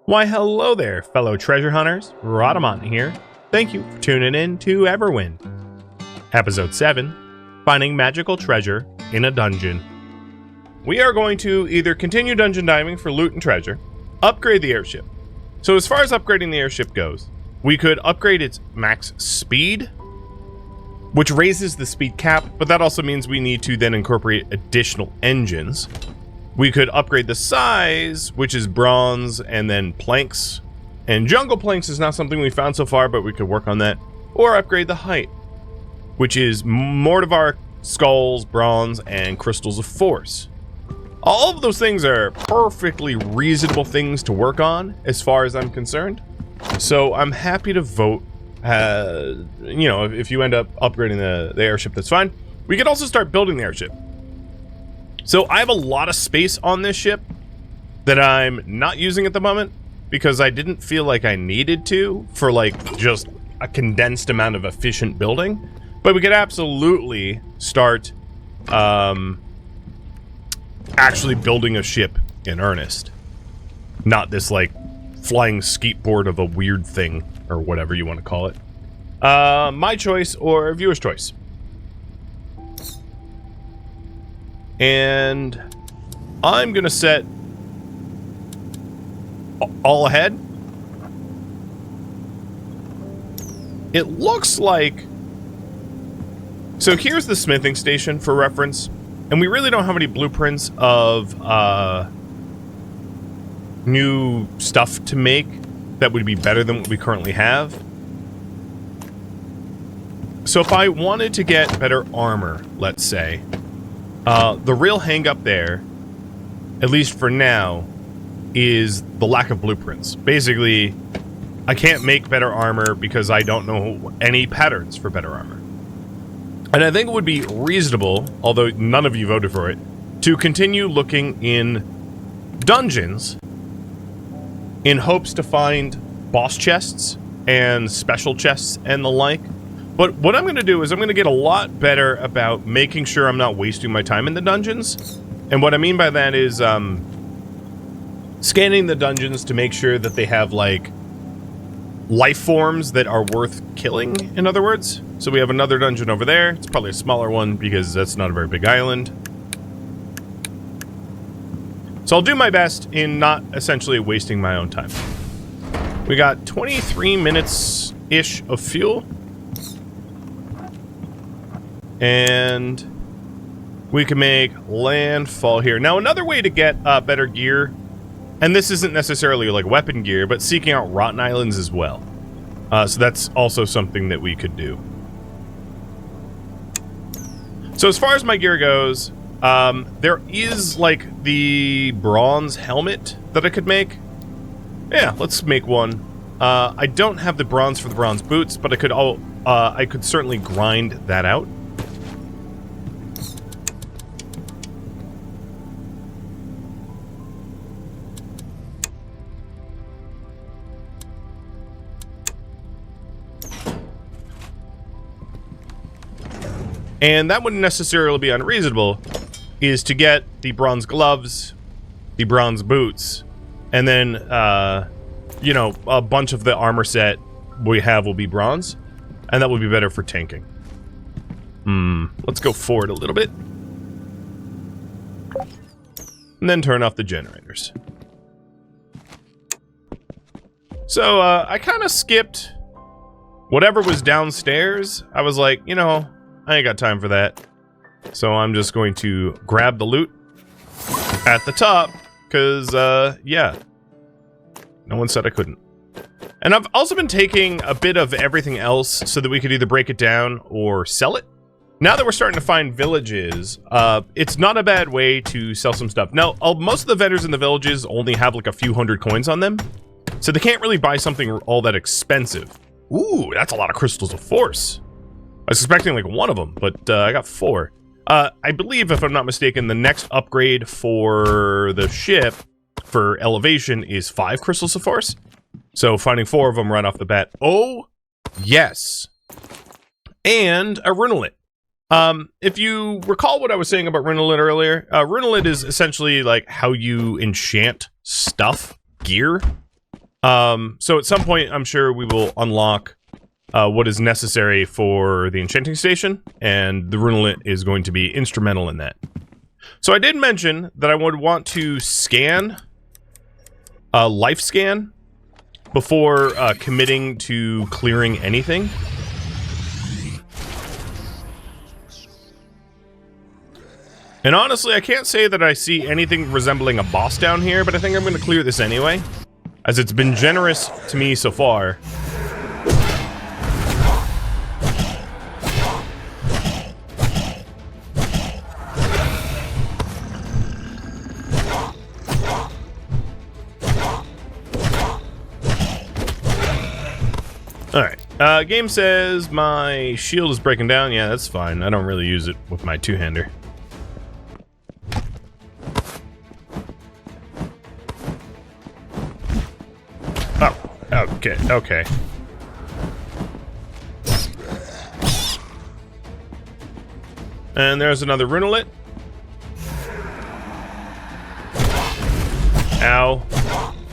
Why hello there, fellow treasure hunters. Rhadamant here. Thank you for tuning in to Everwind. Episode 7, Finding Magical Treasure in a Dungeon. We are going to either continue dungeon diving for loot and treasure, upgrade the airship. So as far as upgrading the airship goes, we could upgrade its max speed, which raises the speed cap, but that also means we need to then incorporate additional engines. We could upgrade the size, which is bronze, and then planks. And jungle planks is not something we found so far, but we could work on that. Or upgrade the height, which is Mortivar, skulls, bronze, and crystals of force. All of those things are perfectly reasonable things to work on, as far as I'm concerned. So I'm happy to vote. If you end up upgrading the airship, that's fine. We could also start building the airship. So I have a lot of space on this ship that I'm not using at the moment because I didn't feel like I needed to for like just a condensed amount of efficient building. But we could absolutely start actually building a ship in earnest. Not this like flying skateboard of a weird thing or whatever you want to call it. My choice or viewer's choice. And I'm gonna set all ahead. It looks like... So here's the smithing station for reference. And we really don't have any blueprints of new stuff to make that would be better than what we currently have. So if I wanted to get better armor, let's say, the real hang-up there, at least for now, is the lack of blueprints. Basically, I can't make better armor because I don't know any patterns for better armor. And I think it would be reasonable, although none of you voted for it, to continue looking in dungeons in hopes to find boss chests and special chests and the like. But what I'm going to do is I'm going to get a lot better about making sure I'm not wasting my time in the dungeons. And what I mean by that is scanning the dungeons to make sure that they have, like, life forms that are worth killing, in other words. So we have another dungeon over there. It's probably a smaller one because that's not a very big island. So I'll do my best in not essentially wasting my own time. We got 23 minutes-ish of fuel. And we can make landfall here. Now, another way to get better gear, and this isn't necessarily like weapon gear, but seeking out rotten islands as well. So that's also something that we could do. So as far as my gear goes, there is like the bronze helmet that I could make. Yeah, let's make one. I don't have the bronze for the bronze boots, but I could certainly grind that out. And that wouldn't necessarily be unreasonable, is to get the bronze gloves, the bronze boots, and then, a bunch of the armor set we have will be bronze, and that would be better for tanking. Let's go forward a little bit. And then turn off the generators. So, I kind of skipped whatever was downstairs. I was like, I ain't got time for that. So I'm just going to grab the loot at the top, because, yeah. No one said I couldn't. And I've also been taking a bit of everything else so that we could either break it down or sell it. Now that we're starting to find villages, it's not a bad way to sell some stuff. Now, most of the vendors in the villages only have like a few hundred coins on them, so they can't really buy something all that expensive. Ooh, that's a lot of crystals of force. I was expecting like one of them, but I got 4. I believe, if I'm not mistaken, the next upgrade for the ship for elevation is 5 crystals of force. So finding 4 of them right off the bat. Oh, yes. And a runelet. If you recall what I was saying about runelet earlier, runelet is essentially like how you enchant stuff, gear. So at some point, I'm sure we will unlock what is necessary for the enchanting station, and the runelet is going to be instrumental in that. So I did mention that I would want to scan a life scan before committing to clearing anything. And honestly, I can't say that I see anything resembling a boss down here, but I think I'm going to clear this anyway, as it's been generous to me so far. Alright, game says my shield is breaking down. Yeah, that's fine. I don't really use it with my two-hander. Oh, okay. And there's another runelet. Ow.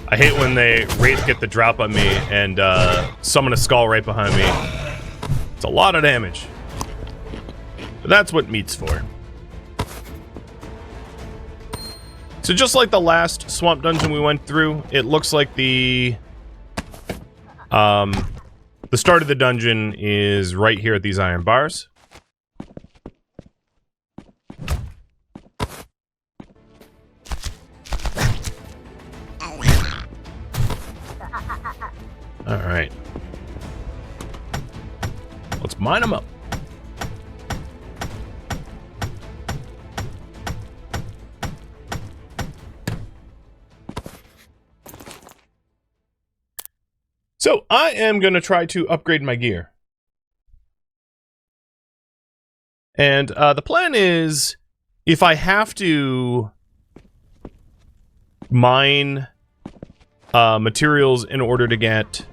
I hate when they wraith get the drop on me and summon a skull right behind me. It's a lot of damage. But that's what meat's for. So just like the last swamp dungeon we went through, it looks like the start of the dungeon is right here at these iron bars. Alright. Let's mine them up. So, I am going to try to upgrade my gear. And the plan is, if I have to mine materials in order to get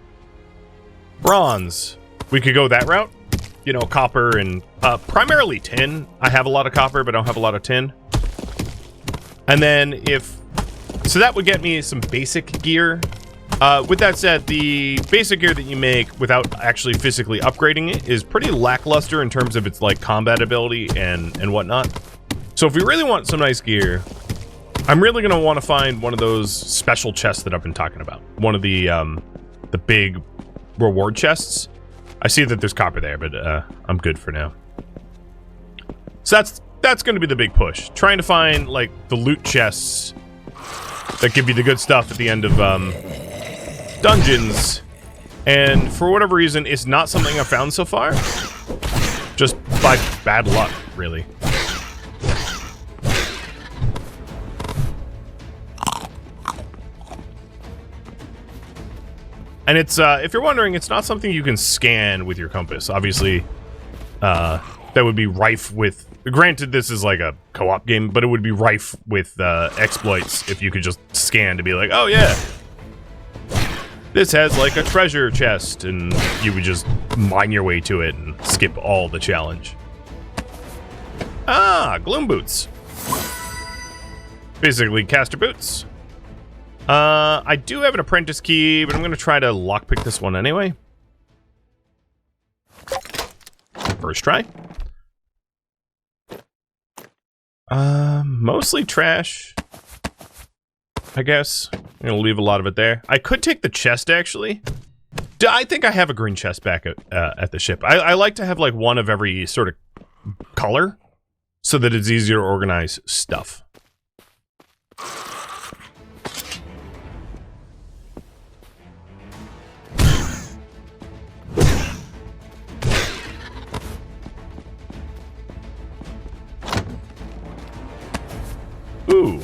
bronze, we could go that route. You know, copper and primarily tin. I have a lot of copper, but I don't have a lot of tin. And then so that would get me some basic gear. With that said, the basic gear that you make without actually physically upgrading it is pretty lackluster in terms of its like combat ability and whatnot. So if we really want some nice gear, I'm really gonna want to find one of those special chests that I've been talking about. One of the big reward chests. I see that there's copper there, but I'm good for now. So that's gonna be the big push. Trying to find like the loot chests that give you the good stuff at the end of dungeons, and for whatever reason, it's not something I've found so far. Just by bad luck, really. And it's, if you're wondering, it's not something you can scan with your compass. Obviously, that would be rife with... Granted, this is like a co-op game, but it would be rife with exploits if you could just scan to be like, oh yeah, this has like a treasure chest, and you would just mine your way to it and skip all the challenge. Ah, gloom boots. Basically, caster boots. I do have an apprentice key, but I'm going to try to lockpick this one anyway. First try. Mostly trash, I guess. I'm going to leave a lot of it there. I could take the chest, actually. I think I have a green chest back at the ship. I like to have, like, one of every sort of color so that it's easier to organize stuff. Ooh.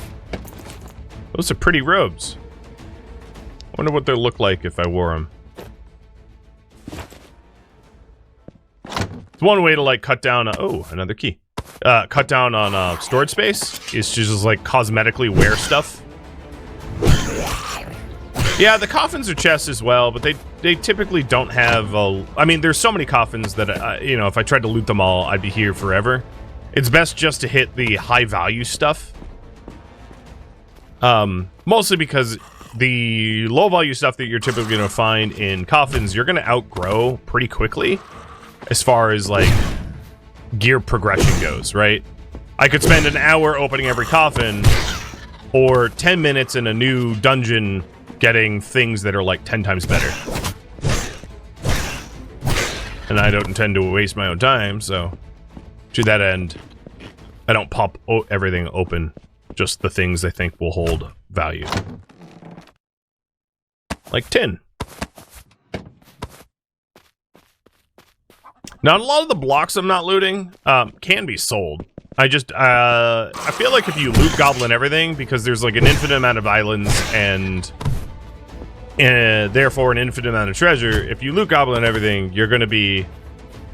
Those are pretty robes. Wonder what they'll look like if I wore them. It's one way to, like, cut down... oh, another key. Cut down on storage space is to just, like, cosmetically wear stuff. Yeah, the coffins are chests as well, but they typically don't have... I mean, there's so many coffins that, you know, if I tried to loot them all, I'd be here forever. It's best just to hit the high-value stuff. Mostly because the low value stuff that you're typically going to find in coffins, you're going to outgrow pretty quickly as far as like gear progression goes, right? I could spend an hour opening every coffin or 10 minutes in a new dungeon getting things that are like 10 times better. And I don't intend to waste my own time, so to that end, I don't pop everything open, just the things I think will hold value. Like tin. Now, a lot of the blocks I'm not looting can be sold. I feel like if you loot goblin everything, because there's like an infinite amount of islands and therefore an infinite amount of treasure, if you loot goblin everything, you're going to be...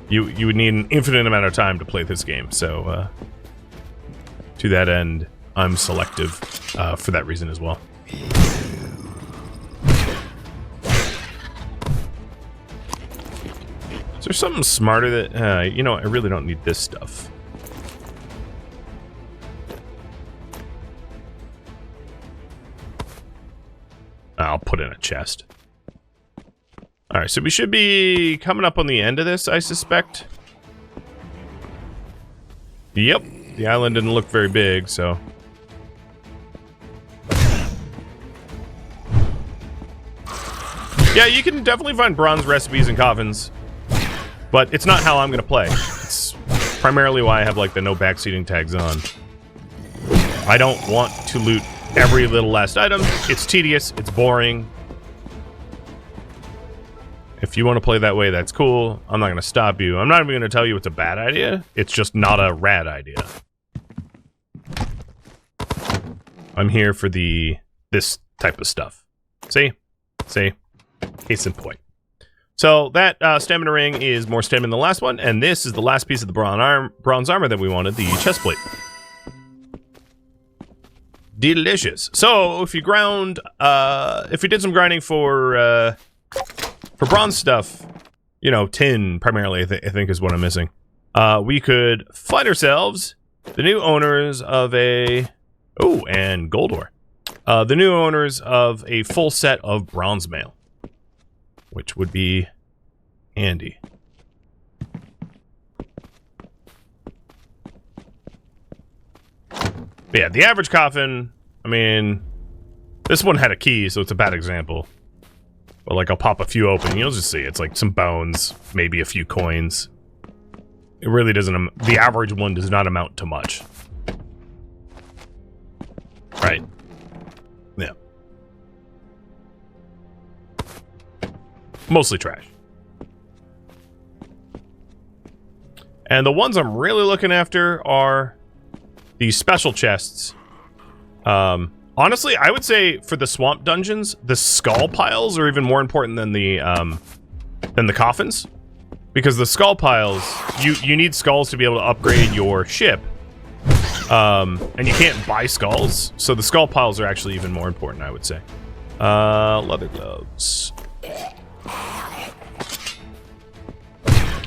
You would need an infinite amount of time to play this game. So, to that end, I'm selective for that reason as well. Is there something smarter that... you know, I really don't need this stuff. I'll put in a chest. Alright, so we should be coming up on the end of this, I suspect. Yep, the island didn't look very big, so... Yeah, you can definitely find bronze recipes in coffins, but it's not how I'm gonna play. It's primarily why I have, like, the no backseating tags on. I don't want to loot every little last item. It's tedious, it's boring. If you want to play that way, that's cool. I'm not going to stop you. I'm not even going to tell you it's a bad idea. It's just not a rad idea. I'm here for this type of stuff. See? See? Case in point. So that stamina ring is more stamina than the last one, and this is the last piece of the bronze armor that we wanted, the chest plate. Delicious. So if you if you did some grinding for bronze stuff, you know, tin primarily, I think is what I'm missing. We could find ourselves the new owners of a... Oh, and gold ore. The new owners of a full set of bronze mail, which would be handy. But yeah, the average coffin, I mean, this one had a key, so it's a bad example. But like, I'll pop a few open, you'll just see it's like some bones, maybe a few coins. It really doesn't, the average one does not amount to much. Right. Yeah. Mostly trash. And the ones I'm really looking after are these special chests. Honestly, I would say for the swamp dungeons, the skull piles are even more important than the coffins, because the skull piles, you need skulls to be able to upgrade your ship, and you can't buy skulls, so the skull piles are actually even more important, I would say. Leather gloves.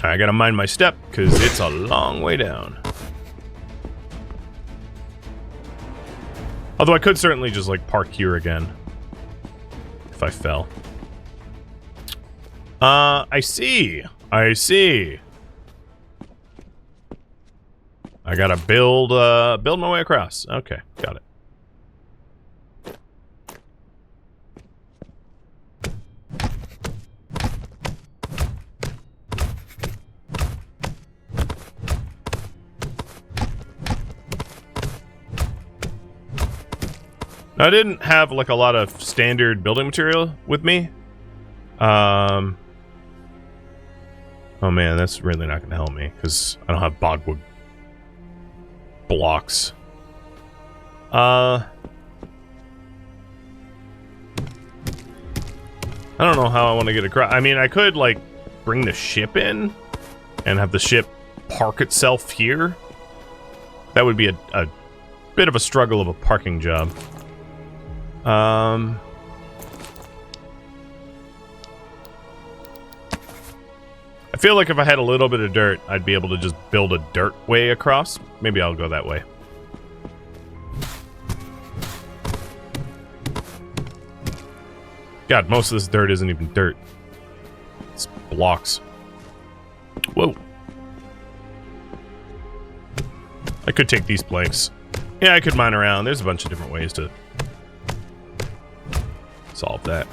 I gotta mind my step because it's a long way down. Although I could certainly just, like, park here again. If I fell. I see. I see. I gotta build my way across. Okay, got it. I didn't have, like, a lot of standard building material with me. Oh man, that's really not going to help me, because I don't have bogwood blocks. I don't know how I want to get across. I mean, I could, like, bring the ship in and have the ship park itself here. That would be a bit of a struggle of a parking job. I feel like if I had a little bit of dirt, I'd be able to just build a dirt way across. Maybe I'll go that way. God, most of this dirt isn't even dirt. It's blocks. Whoa. I could take these planks. Yeah, I could mine around. There's a bunch of different ways to solve that.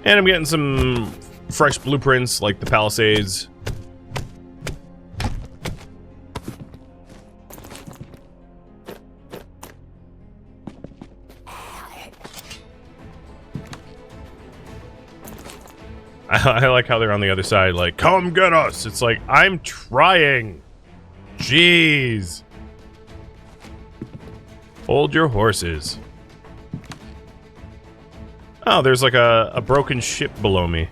And I'm getting some fresh blueprints, like the Palisades. I like how they're on the other side, like, come get us! It's like, I'm trying! Jeez! Hold your horses. Oh, there's like a broken ship below me.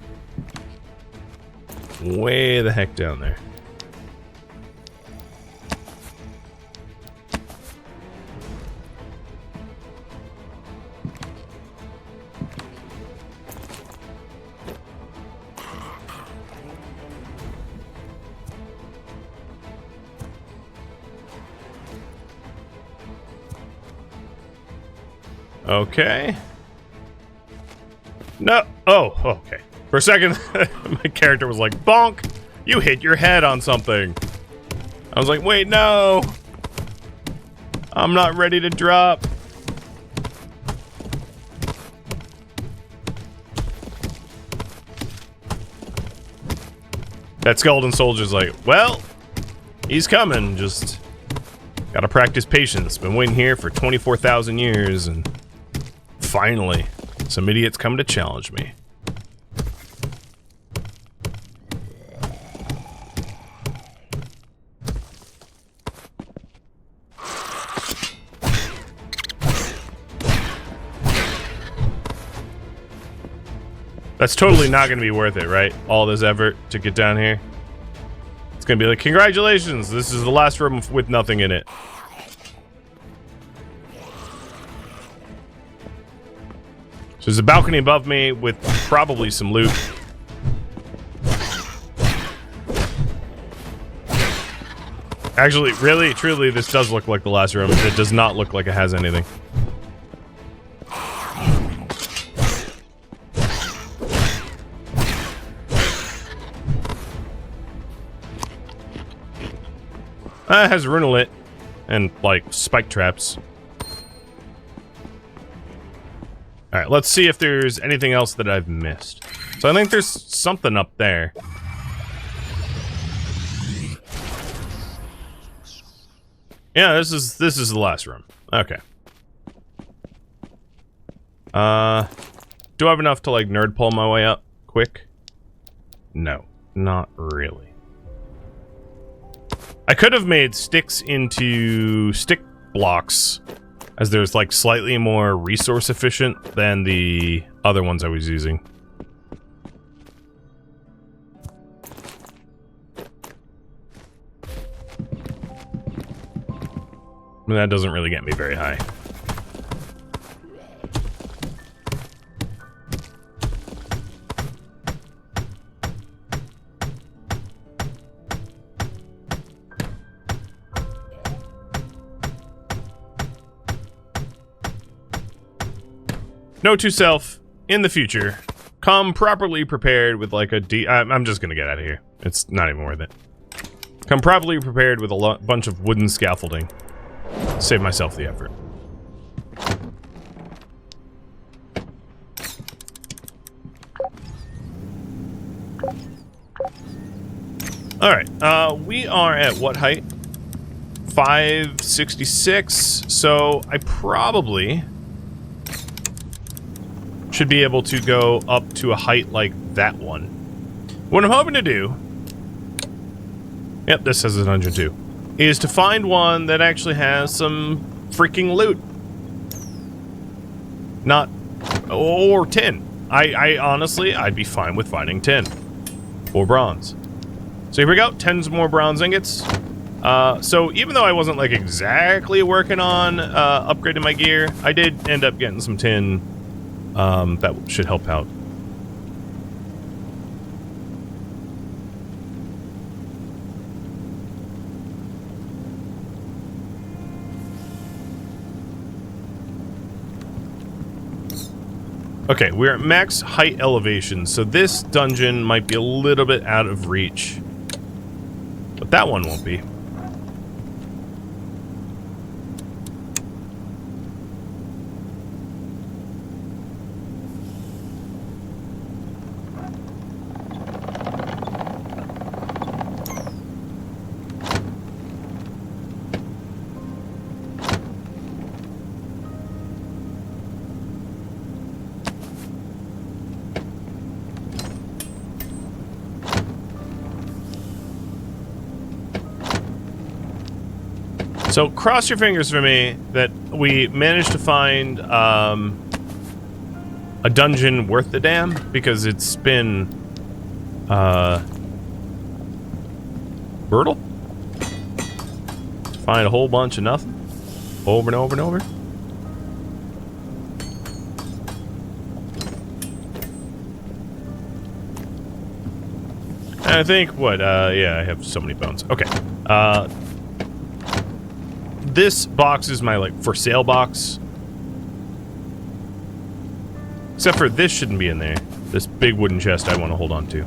Way the heck down there. Okay. No. Oh, okay. For a second, my character was like, bonk! You hit your head on something. I was like, wait, no! I'm not ready to drop. That skeleton soldier's like, well, he's coming. Just gotta practice patience. Been waiting here for 24,000 years, and finally, some idiots come to challenge me. That's totally not going to be worth it, right? All this effort to get down here. It's going to be like, congratulations, this is the last room with nothing in it. So there's a balcony above me with probably some loot. Actually, really, truly, this does look like the last room. It does not look like it has anything. It has runelit and, like, spike traps. Alright, let's see if there's anything else that I've missed. So I think there's something up there. Yeah, this is the last room. Okay. Do I have enough to, like, nerd pull my way up quick? No, not really. I could have made sticks into stick blocks, as there's like slightly more resource efficient than the other ones I was using. I mean, that doesn't really get me very high. Note to self, in the future, come properly prepared with like a I'm just gonna get out of here. It's not even worth it. Come properly prepared with a bunch of wooden scaffolding. Save myself the effort. Alright, we are at what height? 566, so I probably should be able to go up to a height like that one. What I'm hoping to do, yep, this says a dungeon too, is to find one that actually has some freaking loot. Not, or tin. I honestly, I'd be fine with finding tin. Or bronze. So here we go, 10 more bronze ingots. So even though I wasn't like exactly working on upgrading my gear, I did end up getting some tin. That should help out. Okay, we're at max height elevation, so this dungeon might be a little bit out of reach. But that one won't be. So cross your fingers for me that we managed to find a dungeon worth the damn, because it's been brutal. Find a whole bunch of nothing over and over and over. And I think what yeah, I have so many bones. Okay. This box is my, like, for sale box. Except for this shouldn't be in there. This big wooden chest I want to hold on to.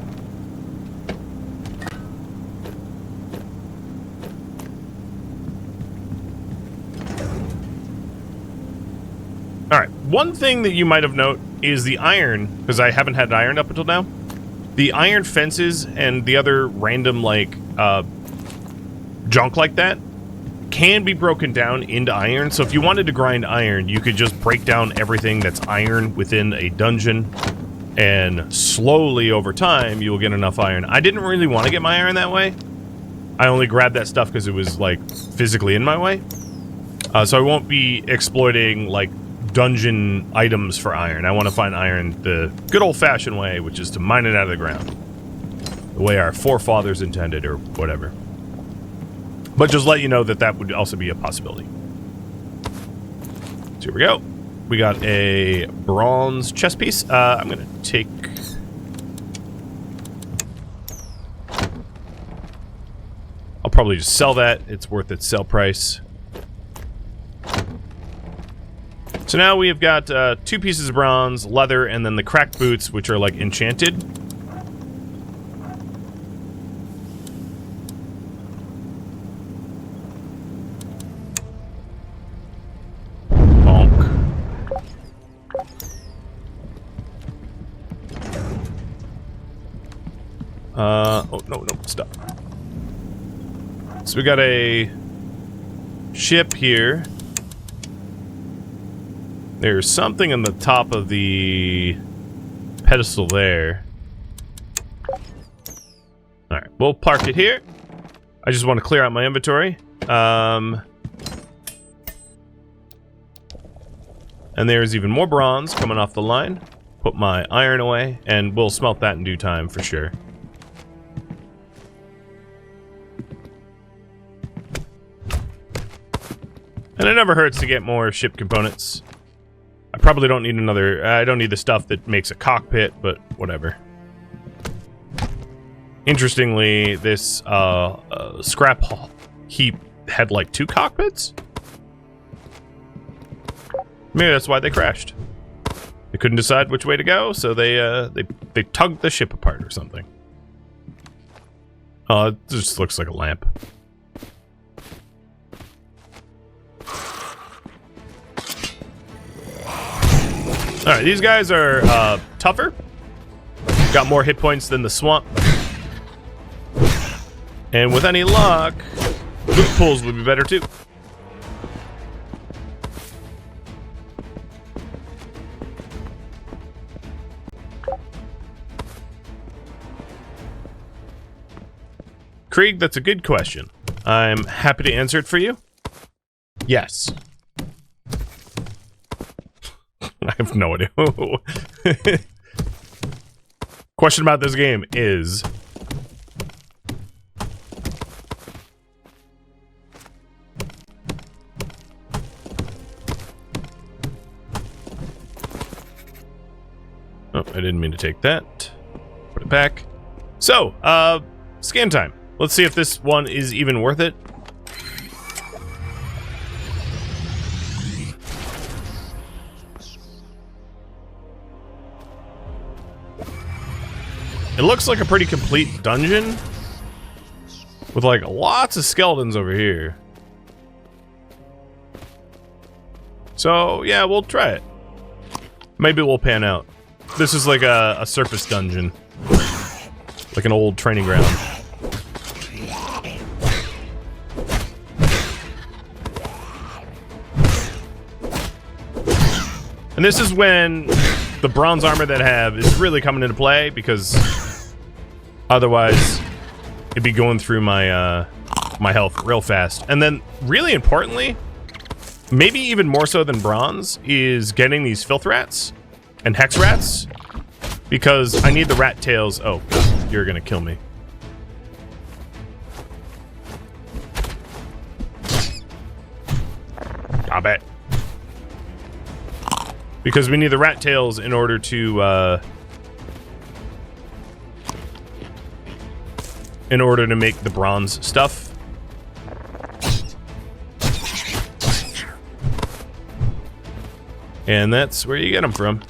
Alright, one thing that you might have noted is the iron, because I haven't had iron up until now. The iron fences and the other random, like, junk like that can be broken down into iron. So if you wanted to grind iron, you could just break down everything that's iron within a dungeon, and slowly over time you will get enough iron. I didn't really want to get my iron that way. I only grabbed that stuff because it was, like, physically in my way. So I won't be exploiting, like, dungeon items for iron. I want to find iron the good old-fashioned way, which is to mine it out of the ground, the way our forefathers intended, or whatever. But just let you know that that would also be a possibility. So here we go. We got a bronze chest piece. I'm going to take... I'll probably just sell that. It's worth its sell price. So now we have got 2 pieces of bronze, leather, and then the cracked boots, which are, like, enchanted. Oh, no, stop. So we got a ship here. There's something on the top of the pedestal there. Alright, we'll park it here. I just want to clear out my inventory. And there's even more bronze coming off the line. Put my iron away, and we'll smelt that in due time for sure. And it never hurts to get more ship components. I probably don't need another... I don't need the stuff that makes a cockpit, but whatever. Interestingly, this scrap heap had like 2 cockpits? Maybe that's why they crashed. They couldn't decide which way to go, so they tugged the ship apart or something. Oh, it just looks like a lamp. Alright, these guys are tougher. Got more hit points than the swamp. And with any luck, loot pulls would be better too. Krieg, that's a good question. I'm happy to answer it for you. Yes. I have no idea. Question about this game is... Oh, I didn't mean to take that. Put it back. So, scan time. Let's see if this one is even worth it. It looks like a pretty complete dungeon with like lots of skeletons over here. So yeah, we'll try it. Maybe we'll pan out. This is like a surface dungeon, like an old training ground. And this is when the bronze armor that I have is really coming into play, because otherwise it'd be going through my my health real fast. And then, really importantly, maybe even more so than bronze, is getting these filth rats and hex rats, because I need the rat tails. Oh, you're gonna kill me. Stop it. Because we need the rat tails in order to make the bronze stuff. And that's where you get them from.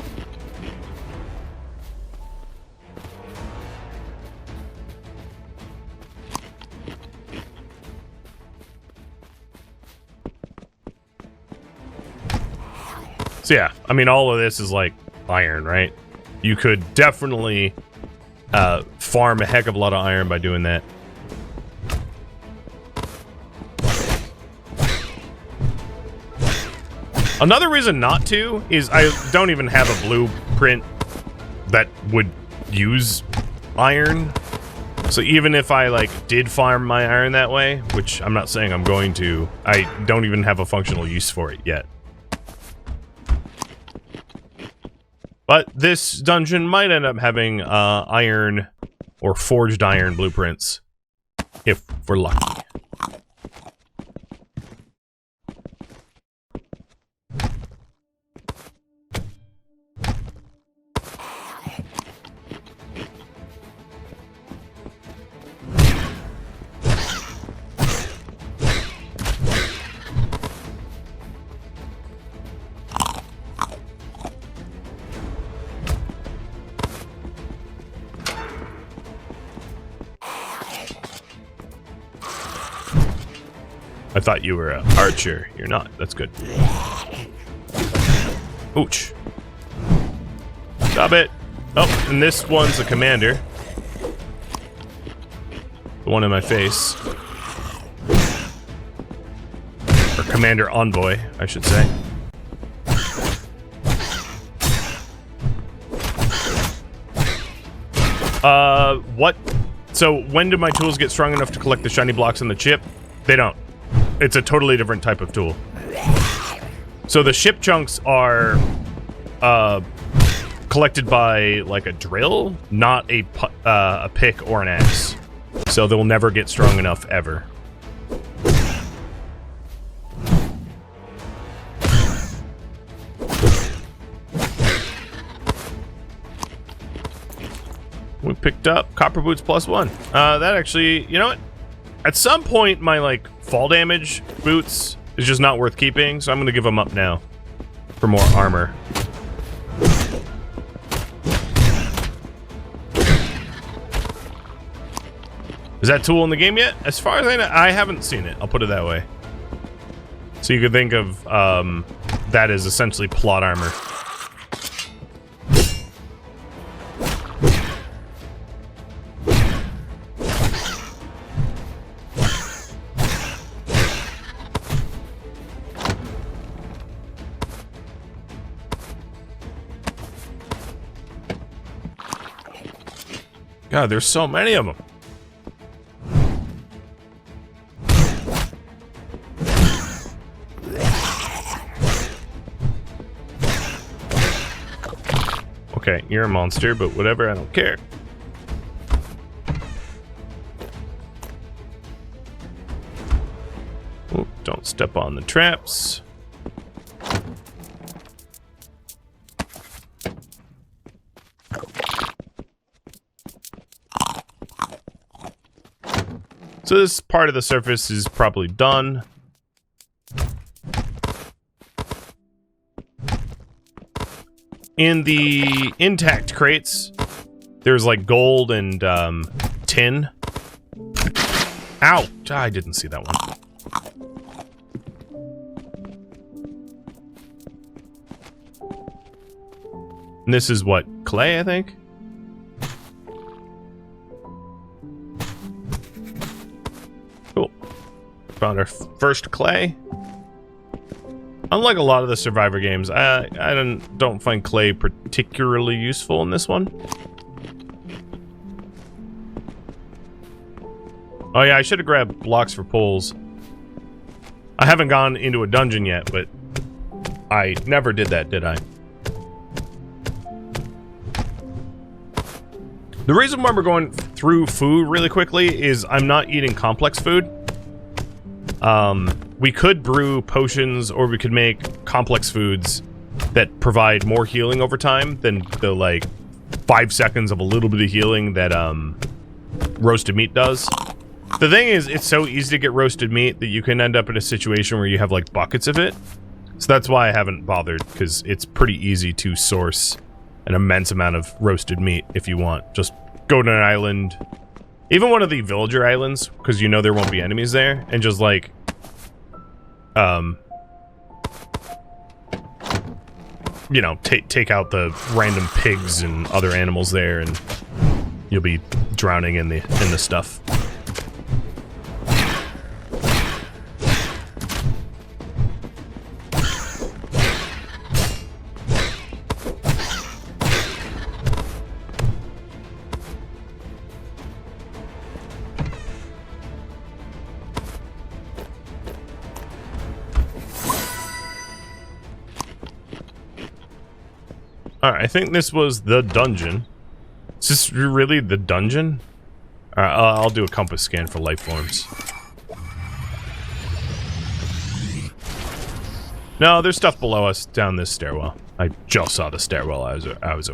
So yeah, I mean, all of this is like iron, right? You could definitely farm a heck of a lot of iron by doing that. Another reason not to is I don't even have a blueprint that would use iron. So even if I like did farm my iron that way, which I'm not saying I'm going to, I don't even have a functional use for it yet. But this dungeon might end up having iron or forged iron blueprints, if we're lucky. I thought you were an archer. You're not. That's good. Ouch. Stop it. Oh, and this one's a commander. The one in my face. Or commander envoy, I should say. What? So, when do my tools get strong enough to collect the shiny blocks in the chip? They don't. It's a totally different type of tool. So the ship chunks are collected by like a drill, not a pick or an axe. So they'll never get strong enough ever. We picked up copper boots +1. That actually, you know what? At some point, my like fall damage boots is just not worth keeping, so I'm gonna give them up now for more armor. Is that tool in the game yet? As far as I know, I haven't seen it. I'll put it that way. So you could think of that as essentially plot armor. God, there's so many of them. Okay, you're a monster, but whatever, I don't care. Oop, don't step on the traps. So this part of the surface is probably done. In the intact crates, there's like gold and tin. Ow! I didn't see that one. And this is what? Clay, I think? Cool. Found our first clay. Unlike a lot of the Survivor games, I don't find clay particularly useful in this one. Oh yeah, I should have grabbed blocks for poles. I haven't gone into a dungeon yet, but I never did that, did I? The reason why we're going through food really quickly is I'm not eating complex food. We could brew potions, or we could make complex foods that provide more healing over time than the, like, 5 seconds of a little bit of healing that, roasted meat does. The thing is, it's so easy to get roasted meat that you can end up in a situation where you have, like, buckets of it. So that's why I haven't bothered, because it's pretty easy to source an immense amount of roasted meat if you want. Just go to an island, even one of the villager islands, because you know there won't be enemies there, and just, like, you know, take out the random pigs and other animals there, and you'll be drowning in the stuff. Alright, I think this was the dungeon. Is this really the dungeon? Alright, I'll do a compass scan for life forms. No, there's stuff below us down this stairwell. I just saw the stairwell I was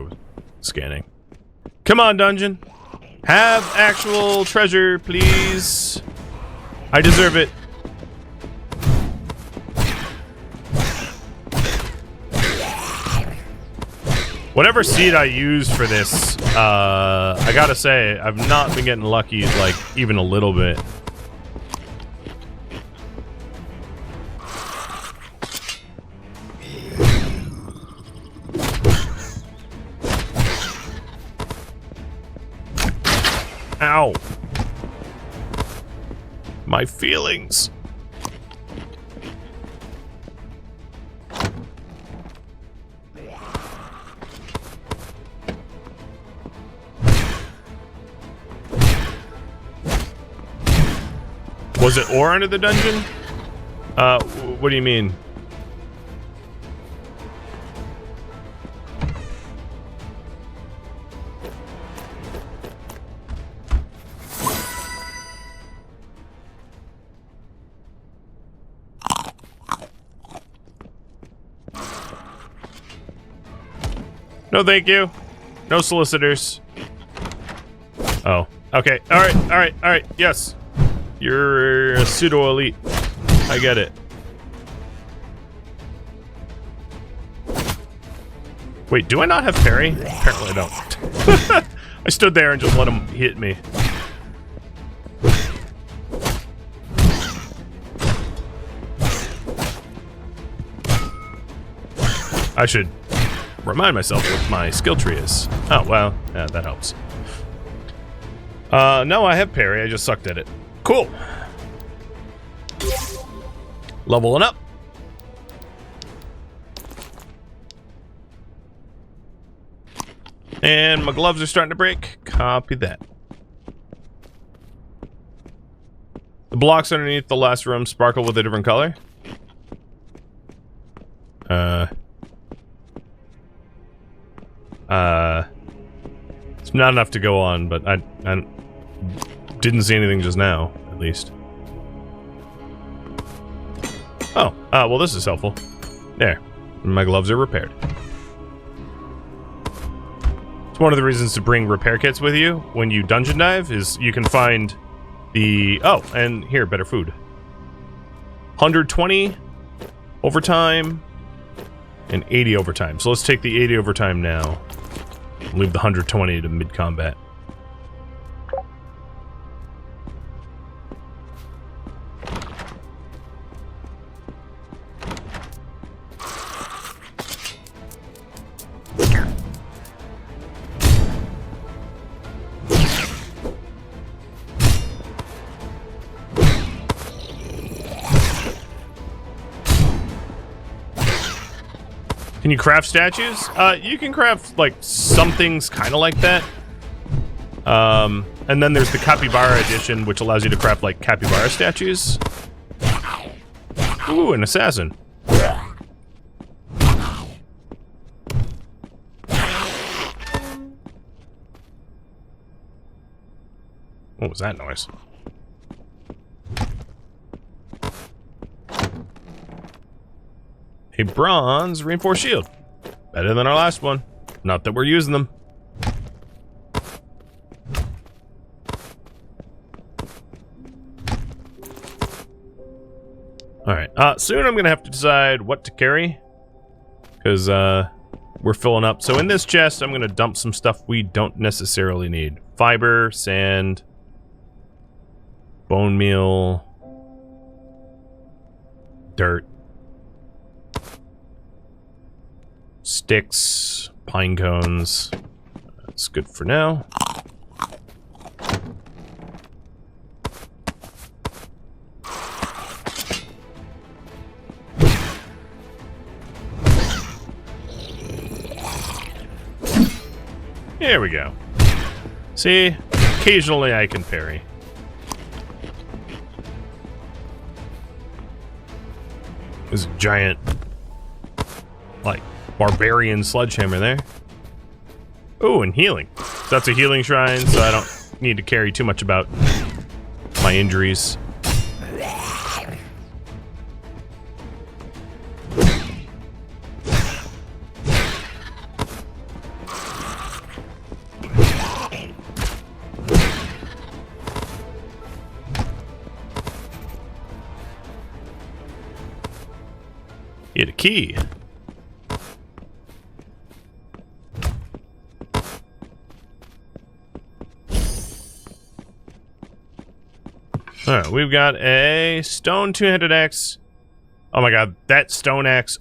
scanning. Come on, dungeon. Have actual treasure, please. I deserve it. Whatever seed I used for this, I gotta say, I've not been getting lucky, like, even a little bit. Ow. My feelings. Was it ore under the dungeon? What do you mean? No, thank you. No solicitors. Oh, okay. All right. Yes. You're a pseudo-elite. I get it. Wait, do I not have parry? Apparently I don't. I stood there and just let him hit me. I should remind myself what my skill tree is. Oh, well, yeah, that helps. No, I have parry. I just sucked at it. Cool. Leveling up. And my gloves are starting to break. Copy that. The blocks underneath the last room sparkle with a different color. It's not enough to go on, but I didn't see anything just now, at least. Oh, well, this is helpful. There. My gloves are repaired. It's one of the reasons to bring repair kits with you when you dungeon dive, is you can find the... Oh, and here, better food. 120 overtime and 80 overtime. So let's take the 80 overtime now. Leave the 120 to mid-combat. Can you craft statues? You can craft, like, some things kind of like that. And then there's the Capybara edition, which allows you to craft, like, capybara statues. Ooh, an assassin. What was that noise? A bronze reinforced shield. Better than our last one. Not that we're using them. Alright, soon I'm gonna have to decide what to carry. Because, we're filling up. So in this chest, I'm gonna dump some stuff we don't necessarily need. Fiber, sand, bone meal, dirt. Sticks, pine cones. That's good for now. There we go. See? Occasionally I can parry. There's a giant, like, barbarian sledgehammer there. Oh, and healing. So that's a healing shrine, so I don't need to carry too much about my injuries. Get a key. Alright, we've got a stone two-handed axe. Oh my god, that stone axe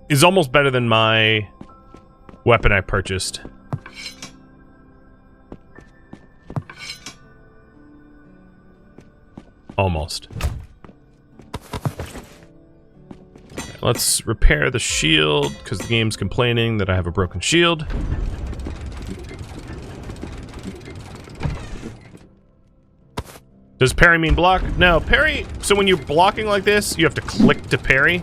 is almost better than my weapon I purchased. Almost. Okay, let's repair the shield, because the game's complaining that I have a broken shield. Does parry mean block? No, parry... So when you're blocking like this, you have to click to parry.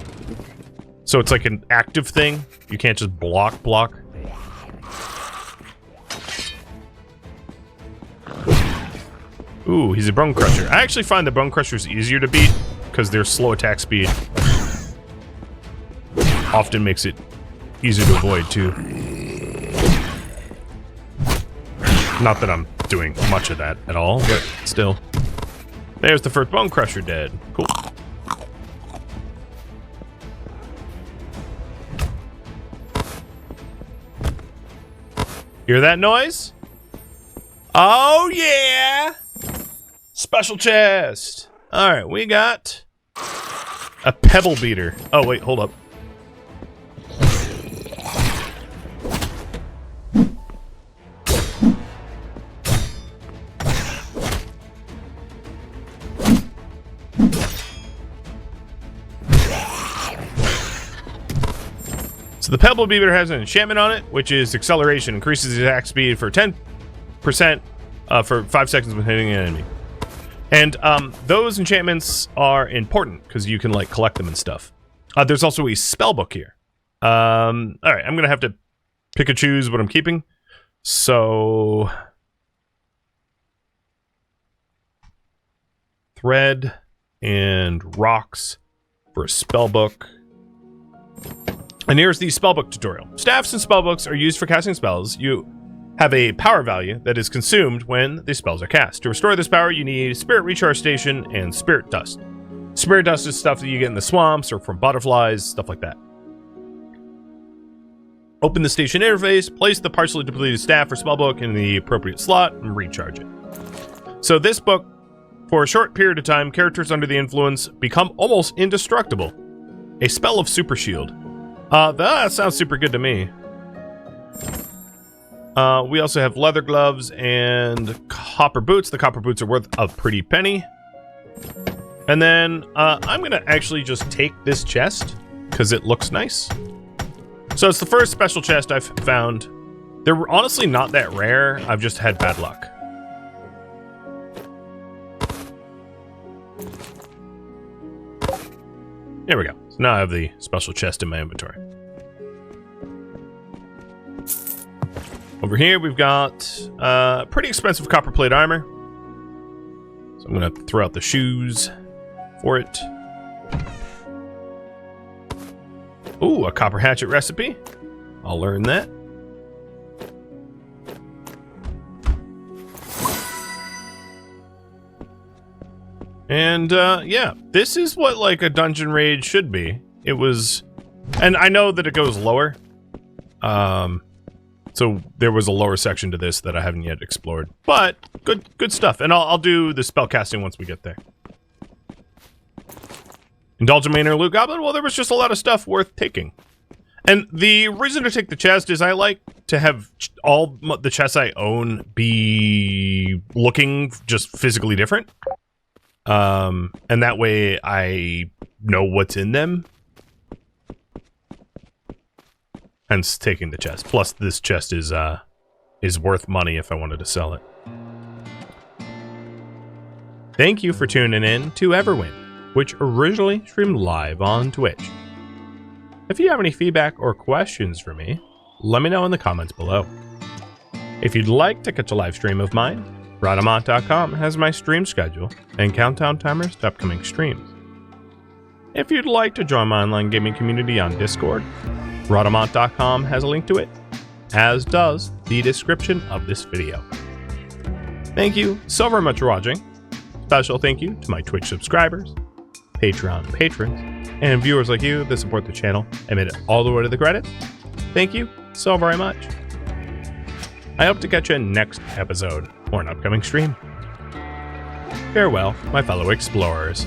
So it's like an active thing. You can't just block. Ooh, he's a Bone Crusher. I actually find the Bone Crushers easier to beat, because their slow attack speed often makes it easier to avoid, too. Not that I'm doing much of that at all, but still. There's the first Bone Crusher dead. Cool. Hear that noise? Oh, yeah! Special chest! Alright, we got a pebble beater. Oh, wait, hold up. So the pebble beater has an enchantment on it, which is acceleration. Increases the attack speed for 10% for 5 seconds when hitting an enemy. And those enchantments are important because you can like collect them and stuff. There's also a spellbook here. All right, I'm gonna have to pick and choose what I'm keeping. So thread and rocks for a spellbook. And here's the spellbook tutorial. Staffs and spellbooks are used for casting spells. You have a power value that is consumed when the spells are cast. To restore this power, you need Spirit Recharge Station and Spirit Dust. Spirit Dust is stuff that you get in the swamps or from butterflies, stuff like that. Open the station interface, place the partially depleted staff or spellbook in the appropriate slot, and recharge it. So this book, for a short period of time, characters under the influence become almost indestructible. A spell of super shield. That sounds super good to me. We also have leather gloves and copper boots. The copper boots are worth a pretty penny. And then I'm going to actually just take this chest because it looks nice. So it's the first special chest I've found. They're honestly not that rare. I've just had bad luck. There we go. So now I have the special chest in my inventory. Over here we've got pretty expensive copper plate armor. So I'm going to throw out the shoes for it. Ooh, a copper hatchet recipe. I'll learn that. And yeah, this is what like a dungeon raid should be. It was, and I know that it goes lower. So there was a lower section to this that I haven't yet explored, but good stuff. And I'll do the spell casting once we get there. Indulgent Manor Loot Goblin? Well, there was just a lot of stuff worth taking. And the reason to take the chest is I like to have all the chests I own be looking just physically different. And that way I know what's in them. Hence taking the chest. Plus this chest is worth money if I wanted to sell it. Thank you for tuning in to Everwind, which originally streamed live on Twitch. If you have any feedback or questions for me, let me know in the comments below. If you'd like to catch a live stream of mine, Rhadamant.com has my stream schedule and countdown timers to upcoming streams. If you'd like to join my online gaming community on Discord, Rhadamant.com has a link to it, as does the description of this video. Thank you so very much for watching. Special thank you to my Twitch subscribers, Patreon patrons, and viewers like you that support the channel and made it all the way to the credits. Thank you so very much. I hope to catch you next episode or an upcoming stream. Farewell, my fellow explorers.